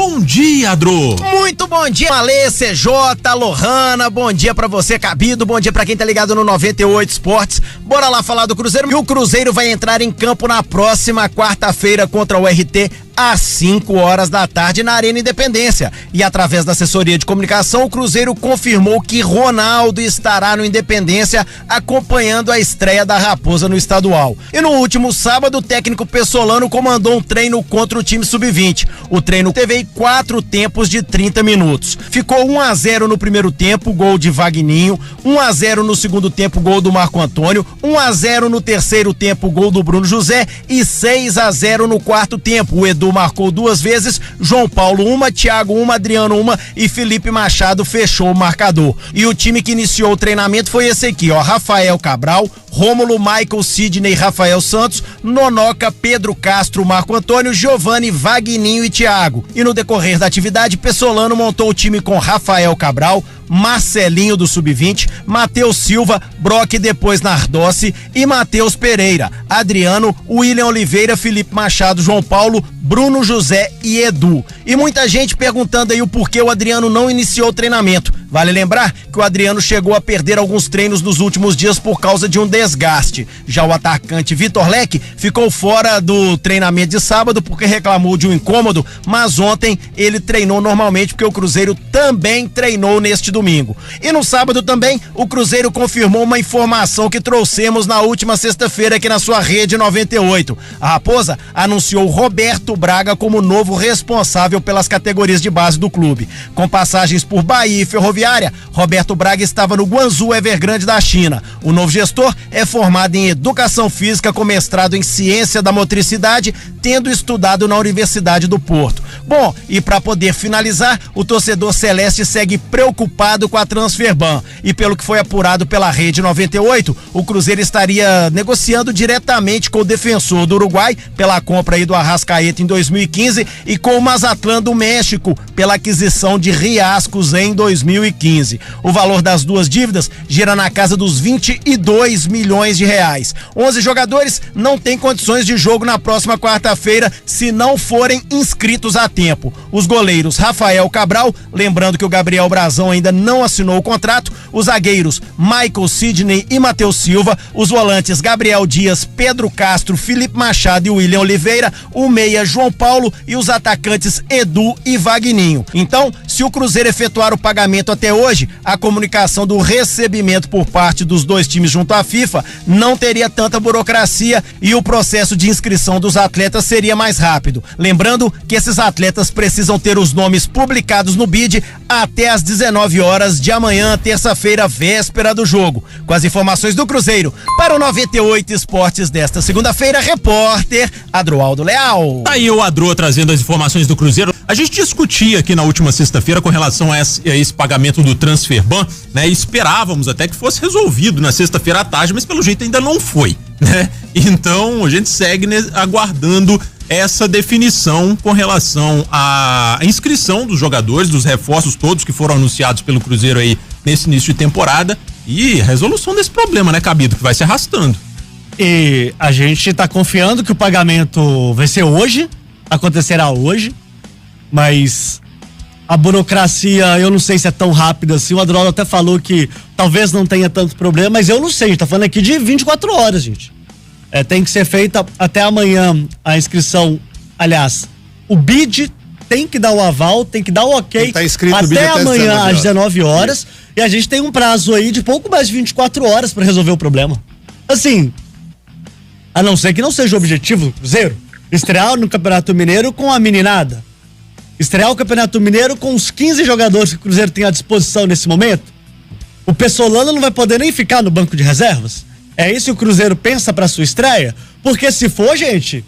Bom dia, Dro. Muito bom dia, Alê, CJ, Lohana, bom dia pra você, Cabido, bom dia pra quem tá ligado no 98 Esportes. Bora lá falar do Cruzeiro, e o Cruzeiro vai entrar em campo na próxima quarta-feira contra o RT às 5 horas da tarde na Arena Independência. E através da assessoria de comunicação, o Cruzeiro confirmou que Ronaldo estará no Independência acompanhando a estreia da Raposa no estadual. E no último sábado, o técnico Pessolano comandou um treino contra o time sub-20. O treino teve 4 tempos de 30 minutos. Ficou 1-0 no primeiro tempo, gol de Vagninho, 1-0 no segundo tempo, gol do Marco Antônio, 1-0 no terceiro tempo, gol do Bruno José e 6-0 no quarto tempo. O Edu marcou 2 vezes, João Paulo 1, Thiago 1, Adriano 1 e Felipe Machado fechou o marcador. E o time que iniciou o treinamento foi esse aqui, ó: Rafael Cabral, Rômulo, Michael, Sidney, Rafael Santos, Nonoca, Pedro Castro, Marco Antônio, Giovani, Vagninho e Thiago. E no decorrer da atividade, Pessolano montou o time com Rafael Cabral, Marcelinho do Sub-20, Matheus Silva, Brock depois Nardossi e Matheus Pereira, Adriano, William Oliveira, Felipe Machado, João Paulo, Bruno José e Edu. E muita gente perguntando aí o porquê o Adriano não iniciou o treinamento. Vale lembrar que o Adriano chegou a perder alguns treinos nos últimos dias por causa de um desgaste. Já o atacante Vitor Leque ficou fora do treinamento de sábado porque reclamou de um incômodo, mas ontem ele treinou normalmente porque o Cruzeiro também treinou neste domingo. E no sábado também o Cruzeiro confirmou uma informação que trouxemos na última sexta-feira aqui na sua Rede 98. A Raposa anunciou Roberto Braga como novo responsável pelas categorias de base do clube. Com passagens por Bahia e Ferroviária, Roberto Braga estava no Guangzhou Evergrande da China. O novo gestor é formado em Educação Física com mestrado em Ciência da Motricidade, tendo estudado na Universidade do Porto. Bom, e para poder finalizar, o torcedor celeste segue preocupado com a Transferban. E pelo que foi apurado pela Rede 98, o Cruzeiro estaria negociando diretamente com o Defensor do Uruguai pela compra aí do Arrascaeta em 2015 e com o Mazatlán do México pela aquisição de Riascos em 2015. O valor das duas dívidas gira na casa dos 22 milhões de reais. 11 jogadores não têm condições de jogo na próxima quarta-feira se não forem inscritos a tempo. Os goleiros Rafael Cabral, lembrando que o Gabriel Brazão ainda não assinou o contrato, os zagueiros Michael, Sidney e Matheus Silva, os volantes Gabriel Dias, Pedro Castro, Felipe Machado e William Oliveira, o meia João Paulo e os atacantes Edu e Vagninho. Então, se o Cruzeiro efetuar o pagamento até hoje, a comunicação do recebimento por parte dos dois times junto à FIFA não teria tanta burocracia e o processo de inscrição dos atletas seria mais rápido. Lembrando que esses atletas precisam ter os nomes publicados no BID até às 19 horas de amanhã, terça-feira, véspera do jogo. Com as informações do Cruzeiro, para o 98 Esportes desta segunda-feira, repórter Adroaldo Leal. Aí o Adro trazendo as informações do Cruzeiro. A gente discutia aqui na última sexta-feira com relação a esse pagamento do Transferban, né? Esperávamos até que fosse resolvido na sexta-feira à tarde, mas pelo jeito ainda não foi, né? Então a gente segue aguardando essa definição com relação à inscrição dos jogadores, dos reforços todos que foram anunciados pelo Cruzeiro aí nesse início de temporada e resolução desse problema, né, Cabido, que vai se arrastando. E a gente tá confiando que o pagamento vai ser hoje, acontecerá hoje, mas a burocracia, eu não sei se é tão rápida assim. O Adroaldo até falou que talvez não tenha tanto problema, mas eu não sei, a gente tá falando aqui de 24 horas, gente. Tem que ser feita até amanhã a inscrição. Aliás, o BID tem que dar o aval, tem que dar o ok até amanhã às 19 horas. Isso. E a gente tem um prazo aí de pouco mais de 24 horas para resolver o problema. Assim, a não ser que não seja o objetivo do Cruzeiro estrear no Campeonato Mineiro com a meninada, estrear o Campeonato Mineiro com os 15 jogadores que o Cruzeiro tem à disposição nesse momento. O Pessolano não vai poder nem ficar no banco de reservas. É isso que o Cruzeiro pensa pra sua estreia? Porque se for, gente,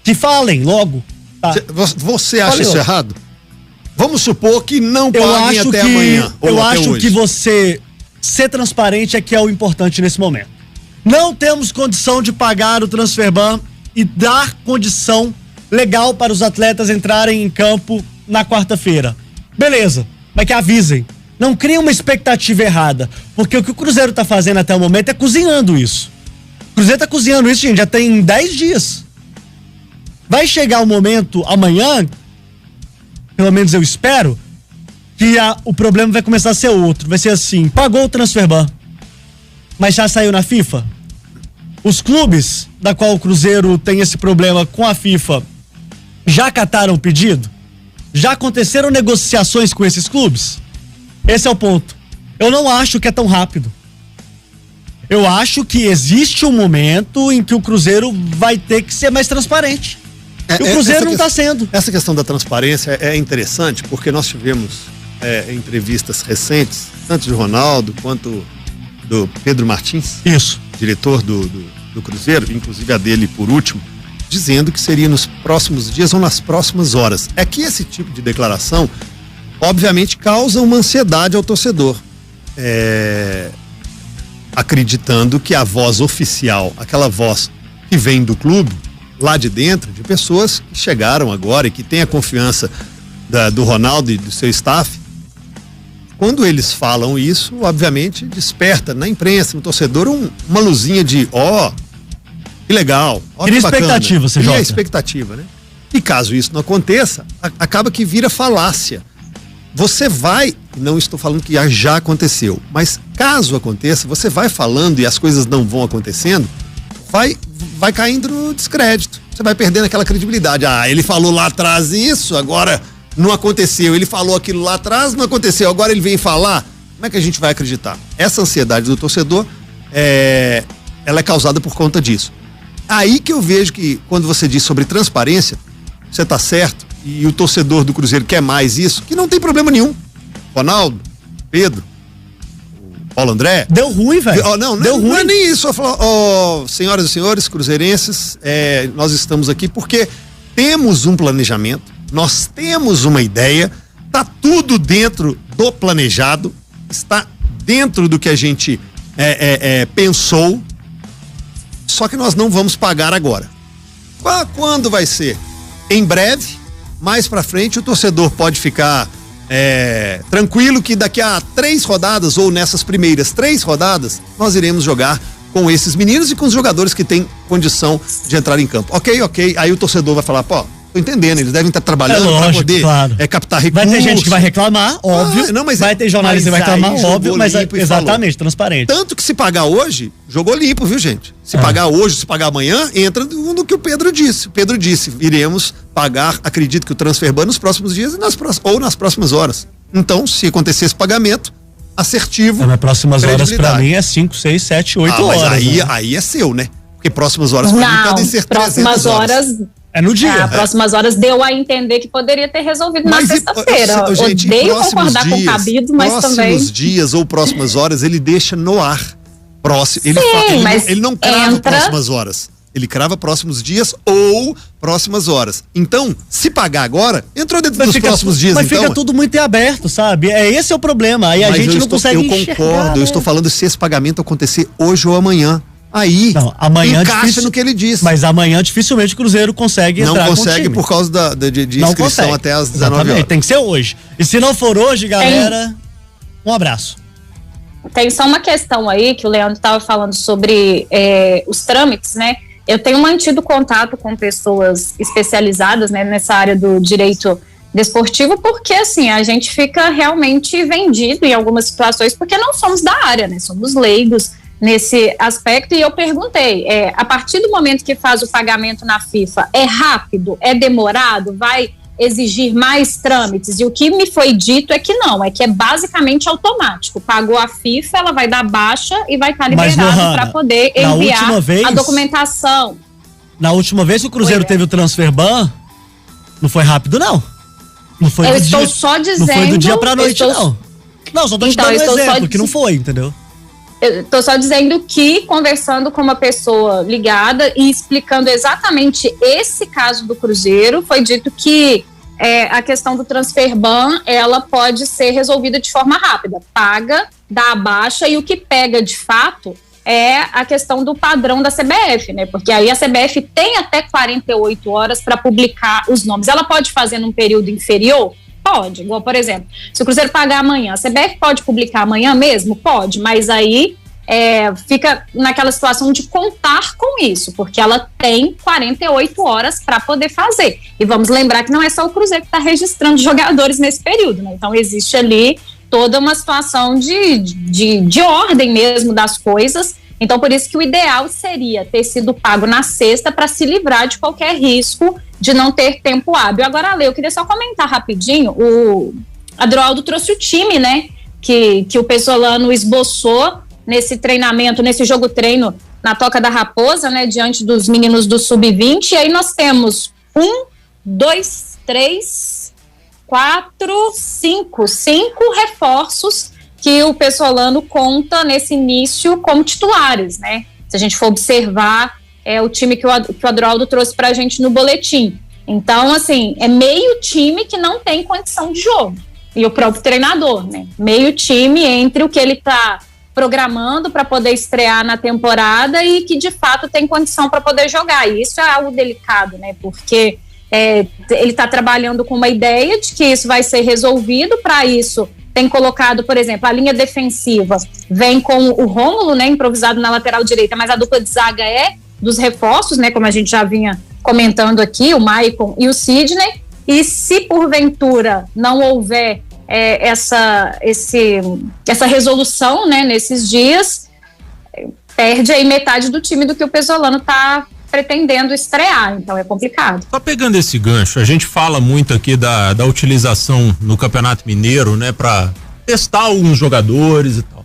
que falem logo. Tá? Você acha isso errado? Vamos supor que não paguem até amanhã. Eu acho que você ser transparente é que é o importante nesse momento. Não temos condição de pagar o Transferban e dar condição legal para os atletas entrarem em campo na quarta-feira. Beleza, mas que avisem. Não criem uma expectativa errada, porque o que o Cruzeiro tá fazendo até o momento é cozinhando isso. O Cruzeiro tá cozinhando isso, gente, já tem 10 dias. Vai chegar o momento amanhã pelo menos eu espero, que o problema vai começar a ser outro. Vai ser assim, pagou o transferban, mas já saiu na FIFA? Os clubes da qual o Cruzeiro tem esse problema com a FIFA já acataram o pedido? Já aconteceram negociações com esses clubes? Esse é o ponto. Eu não acho que é tão rápido. Eu acho que existe um momento em que o Cruzeiro vai ter que ser mais transparente. E o Cruzeiro não está sendo. Essa questão da transparência é interessante, porque nós tivemos entrevistas recentes, tanto de Ronaldo quanto do Pedro Martins. Isso. Diretor do Cruzeiro, inclusive a dele por último, dizendo que seria nos próximos dias ou nas próximas horas. É que esse tipo de declaração, obviamente, causa uma ansiedade ao torcedor. Acreditando que a voz oficial, aquela voz que vem do clube, lá de dentro, de pessoas que chegaram agora e que têm a confiança do Ronaldo e do seu staff, quando eles falam isso, obviamente, desperta na imprensa, no torcedor, uma luzinha de que legal, que expectativa, você joga. Cria expectativa, né? E caso isso não aconteça, acaba que vira falácia. Você vai, não estou falando que já aconteceu, mas caso aconteça, você vai falando e as coisas não vão acontecendo, vai caindo no descrédito. Você vai perdendo aquela credibilidade. Ele falou lá atrás isso, agora não aconteceu. Ele falou aquilo lá atrás, não aconteceu. Agora ele vem falar. Como é que a gente vai acreditar? Essa ansiedade do torcedor, ela é causada por conta disso. Aí que eu vejo que, quando você diz sobre transparência, você está certo, e o torcedor do Cruzeiro quer mais isso, que não tem problema nenhum. Ronaldo, Pedro, Paulo André. Deu ruim, velho. Deu ruim. Não é nem isso. Eu falo, senhoras e senhores cruzeirenses, nós estamos aqui porque temos um planejamento, nós temos uma ideia, tá tudo dentro do planejado, está dentro do que a gente pensou, só que nós não vamos pagar agora. Quando vai ser? Em breve. Mais pra frente, o torcedor pode ficar tranquilo que daqui a 3 rodadas, ou nessas primeiras 3 rodadas, nós iremos jogar com esses meninos e com os jogadores que têm condição de entrar em campo. Ok. Aí o torcedor vai falar, tô entendendo, eles devem estar trabalhando para poder captar recursos. Vai ter gente que vai reclamar, óbvio. Vai ter jornalista que vai reclamar, óbvio, mas exatamente, transparente. Tanto que se pagar hoje, jogou limpo, viu, gente? Se pagar hoje, se pagar amanhã, entra no que o Pedro disse. O Pedro disse, iremos pagar, acredito que o transferban nos próximos dias ou nas próximas horas. Então, se acontecer esse pagamento, assertivo. Nas próximas horas, pra mim, é 5, 6, 7, 8 horas. Mas aí é seu, né? Porque próximas horas pra mim podem ser 300 horas. É no dia. Próximas horas deu a entender que poderia ter resolvido na sexta-feira. Odeio concordar com o Cabido, mas também. Próximos dias ou próximas horas ele deixa no ar. Ele não crava próximas horas. Ele crava próximos dias ou próximas horas. Então, se pagar agora, entrou dentro dos próximos dias. Mas fica tudo muito aberto, sabe? Esse é o problema. Aí a gente não consegue enxergar. Eu concordo, eu estou falando se esse pagamento acontecer hoje ou amanhã. Aí, amanhã encaixa no que ele disse. Mas amanhã dificilmente o Cruzeiro consegue entrar. Não consegue por causa de inscrição até às 19 horas. Tem que ser hoje. E se não for hoje, galera, um abraço. Tem só uma questão aí que o Leandro estava falando sobre os trâmites, né? Eu tenho mantido contato com pessoas especializadas, né, nessa área do direito desportivo, porque assim, a gente fica realmente vendido em algumas situações, porque não somos da área, né? Somos leigos nesse aspecto, e eu perguntei, a partir do momento que faz o pagamento na FIFA, é rápido, é demorado, vai exigir mais trâmites? E o que me foi dito é que não, é que é basicamente automático. Pagou a FIFA, ela vai dar baixa e vai estar liberado para poder enviar a documentação. Na última vez que o Cruzeiro teve o transferban, não foi rápido, não. Não foi eu estou só dizendo... Não foi do dia pra noite, não. Não, só tô te dando um exemplo, que não foi, entendeu? Eu tô só dizendo que, conversando com uma pessoa ligada e explicando exatamente esse caso do Cruzeiro, foi dito que a questão do transferban, ela pode ser resolvida de forma rápida. Paga, dá a baixa, e o que pega de fato é a questão do padrão da CBF, né? Porque aí a CBF tem até 48 horas para publicar os nomes. Ela pode fazer num período inferior? Pode, igual, por exemplo, se o Cruzeiro pagar amanhã, a CBF pode publicar amanhã mesmo? Pode, mas aí fica naquela situação de contar com isso, porque ela tem 48 horas para poder fazer. E vamos lembrar que não é só o Cruzeiro que está registrando jogadores nesse período, né? Então existe ali toda uma situação de ordem mesmo das coisas. Então por isso que o ideal seria ter sido pago na sexta para se livrar de qualquer risco de não ter tempo hábil. Agora, Ale, eu queria só comentar rapidinho, o Adroaldo trouxe o time, né, que o Pesolano esboçou nesse treinamento, nesse jogo treino na Toca da Raposa, né, diante dos meninos do Sub-20, e aí nós temos 5 reforços que o Pesolano conta nesse início como titulares, né, se a gente for observar o time que o Adroaldo trouxe pra gente no boletim. Então, assim, é meio time que não tem condição de jogo, e o próprio treinador, né, meio time entre o que ele tá programando para poder estrear na temporada e que de fato tem condição para poder jogar. E isso é algo delicado, né? Porque ele está trabalhando com uma ideia de que isso vai ser resolvido. Para isso, tem colocado, por exemplo, a linha defensiva vem com o Rômulo, né, improvisado na lateral direita, mas a dupla de zaga é dos reforços, né? Como a gente já vinha comentando aqui, o Maicon e o Sidney. E se porventura não houver essa resolução, né, nesses dias, perde aí metade do time do que o Pesolano está pretendendo estrear, então é complicado. Só pegando esse gancho, a gente fala muito aqui da utilização no Campeonato Mineiro, né, para testar alguns jogadores e tal.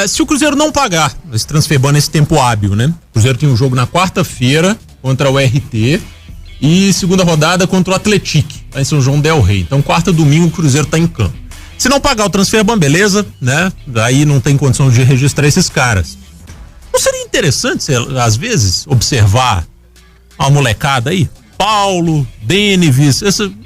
Se o Cruzeiro não pagar esse transferban nesse tempo hábil, né, o Cruzeiro tem um jogo na quarta-feira contra o RT e segunda rodada contra o Atlético, lá em São João del Rei. Então, quarta, domingo, o Cruzeiro tá em campo. Se não pagar o transferban, beleza, né? Daí não tem condição de registrar esses caras. Não seria interessante, às vezes, observar uma molecada aí? Paulo, Denivis,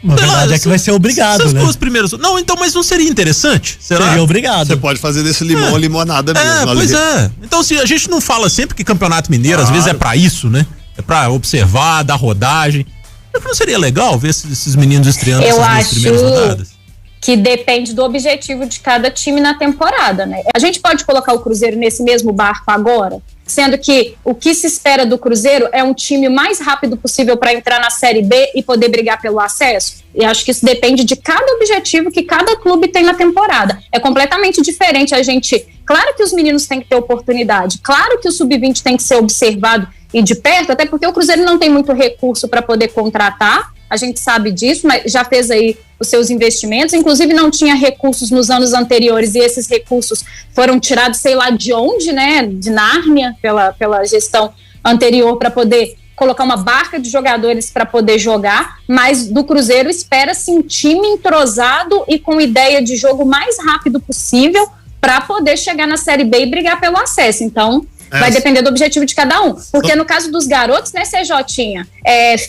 na verdade é que vai ser obrigado, essas né? duas primeiras. Não, então, mas não seria interessante? Seria obrigado. Você pode fazer desse limão limonada mesmo. Pois é. Então, se a gente não fala sempre que Campeonato Mineiro, às vezes é pra isso, né? É pra observar, dar rodagem. Não seria legal ver esses meninos estreando essas duas primeiras rodadas? Que depende do objetivo de cada time na temporada, né? A gente pode colocar o Cruzeiro nesse mesmo barco agora, sendo que o que se espera do Cruzeiro é um time o mais rápido possível para entrar na Série B e poder brigar pelo acesso. E acho que isso depende de cada objetivo que cada clube tem na temporada. É completamente diferente a gente... Claro que os meninos têm que ter oportunidade, claro que o Sub-20 tem que ser observado e de perto, até porque o Cruzeiro não tem muito recurso para poder contratar, a gente sabe disso, mas já fez aí os seus investimentos, inclusive não tinha recursos nos anos anteriores e esses recursos foram tirados sei lá de onde, né, de Nárnia, pela gestão anterior, para poder colocar uma barca de jogadores para poder jogar, mas do Cruzeiro espera-se um time entrosado e com ideia de jogo mais rápido possível para poder chegar na Série B e brigar pelo acesso. Então, vai depender do objetivo de cada um. Porque no caso dos garotos, né, CJinha,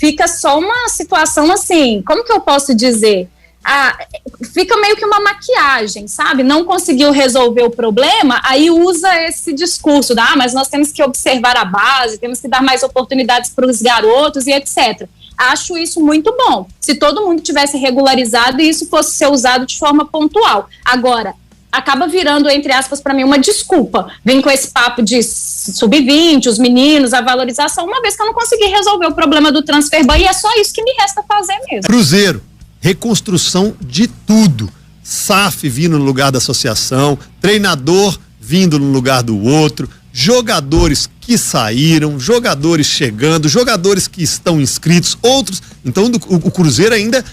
fica só uma situação assim, como que eu posso dizer? Fica meio que uma maquiagem, sabe? Não conseguiu resolver o problema, aí usa esse discurso mas nós temos que observar a base, temos que dar mais oportunidades para os garotos e etc. Acho isso muito bom. Se todo mundo tivesse regularizado e isso fosse ser usado de forma pontual. Agora, acaba virando, entre aspas, para mim, uma desculpa. Vem com esse papo de Sub-20, os meninos, a valorização, uma vez que eu não consegui resolver o problema do transferban, e é só isso que me resta fazer mesmo. Cruzeiro, reconstrução de tudo. SAF vindo no lugar da associação, treinador vindo no lugar do outro, jogadores que saíram, jogadores chegando, jogadores que estão inscritos, outros. Então, o Cruzeiro ainda...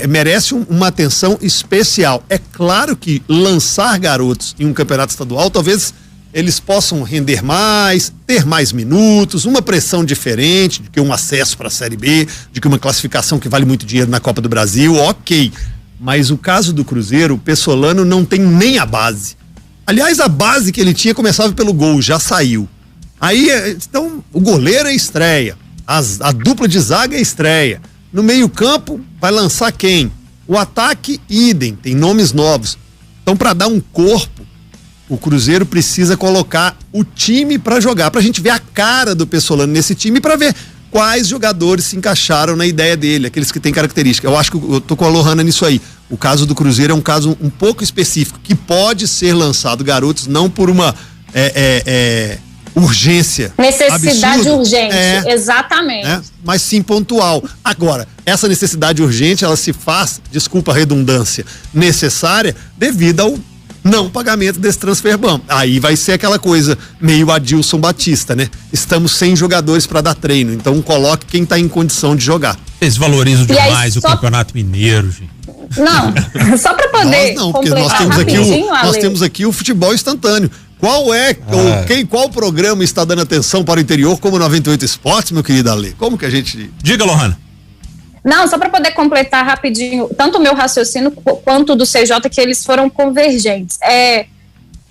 merece uma atenção especial. É claro que lançar garotos em um campeonato estadual, talvez eles possam render mais, ter mais minutos, uma pressão diferente do que um acesso para a Série B, de que uma classificação que vale muito dinheiro na Copa do Brasil, ok. Mas o caso do Cruzeiro, o Pesolano não tem nem a base. Aliás, a base que ele tinha começava pelo gol, já saiu. Aí, então, o goleiro é estreia, a dupla de zaga é estreia. No meio-campo, vai lançar quem? O ataque, idem, tem nomes novos. Então, para dar um corpo, o Cruzeiro precisa colocar o time para jogar, pra gente ver a cara do Pesolano nesse time, para ver quais jogadores se encaixaram na ideia dele, aqueles que têm característica. Eu acho que eu tô com a Lohana nisso aí. O caso do Cruzeiro é um caso um pouco específico, que pode ser lançado garotos não por uma urgência. Necessidade absurda, urgente, exatamente. Mas sim pontual. Agora, essa necessidade urgente, ela se faz, desculpa a redundância, necessária devido ao não pagamento desse transfer ban. Aí vai ser aquela coisa meio Adilson Batista, né? Estamos sem jogadores para dar treino, então coloque quem tá em condição de jogar. Eles valorizam demais o Campeonato Mineiro, gente. Não, só para poder porque nós temos aqui o futebol instantâneo. Qual programa está dando atenção para o interior como 98 Esportes, meu querido Ale? Como que a gente... Diga, Lohana. Não, só para poder completar rapidinho, tanto o meu raciocínio quanto o do CJ, que eles foram convergentes.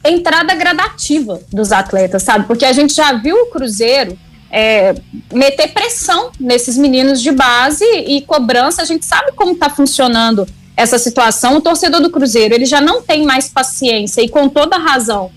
Entrada gradativa dos atletas, sabe? Porque a gente já viu o Cruzeiro meter pressão nesses meninos de base e cobrança. A gente sabe como está funcionando essa situação. O torcedor do Cruzeiro, ele já não tem mais paciência, e com toda razão,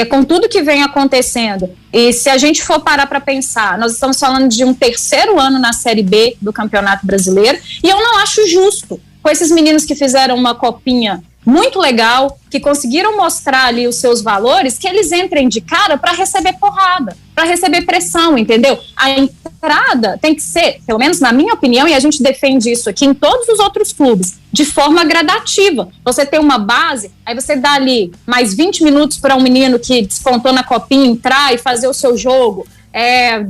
com tudo que vem acontecendo. E se a gente for parar para pensar, nós estamos falando de um terceiro ano na Série B do Campeonato Brasileiro, e eu não acho justo com esses meninos que fizeram uma copinha muito legal, que conseguiram mostrar ali os seus valores, que eles entrem de cara para receber porrada, para receber pressão, entendeu? A entrada tem que ser, pelo menos na minha opinião, e a gente defende isso aqui em todos os outros clubes, de forma gradativa. Você tem uma base, aí você dá ali mais 20 minutos para um menino que despontou na copinha entrar e fazer o seu jogo,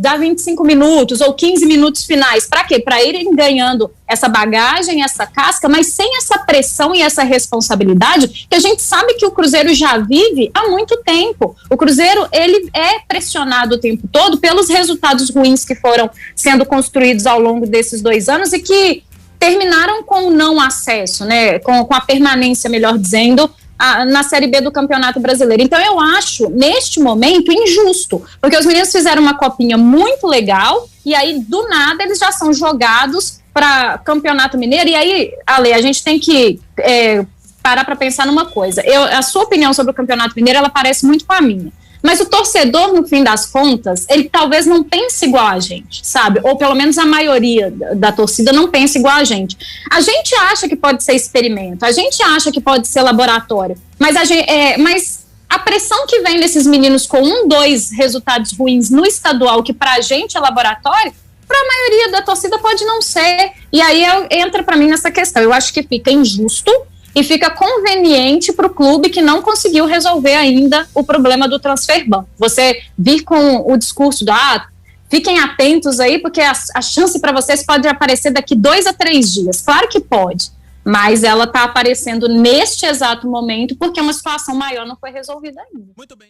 dá 25 minutos ou 15 minutos finais. Para quê? Para irem ganhando essa bagagem, essa casca, mas sem essa pressão e essa responsabilidade que a gente sabe que o Cruzeiro já vive há muito tempo. O Cruzeiro, ele é pressionado o tempo todo pelos resultados ruins que foram sendo construídos ao longo desses 2 anos e que terminaram com o não acesso, né? Com a permanência, melhor dizendo, na Série B do Campeonato Brasileiro. Então eu acho, neste momento, injusto, porque os meninos fizeram uma copinha muito legal e aí, do nada, eles já são jogados para Campeonato Mineiro. E aí, Ale, a gente tem que parar para pensar numa coisa. A sua opinião sobre o Campeonato Mineiro, ela parece muito com a minha. Mas o torcedor, no fim das contas, ele talvez não pense igual a gente, sabe? Ou pelo menos a maioria da torcida não pensa igual a gente. A gente acha que pode ser experimento, a gente acha que pode ser laboratório, mas a pressão que vem desses meninos com 2 resultados ruins no estadual, que pra gente é laboratório, pra maioria da torcida pode não ser. E aí entra pra mim nessa questão. Eu acho que fica injusto e fica conveniente para o clube que não conseguiu resolver ainda o problema do transfer ban. Você vir com o discurso fiquem atentos aí, porque a chance para vocês pode aparecer daqui 2 a 3 dias. Claro que pode, mas ela está aparecendo neste exato momento porque uma situação maior não foi resolvida ainda. Muito bem.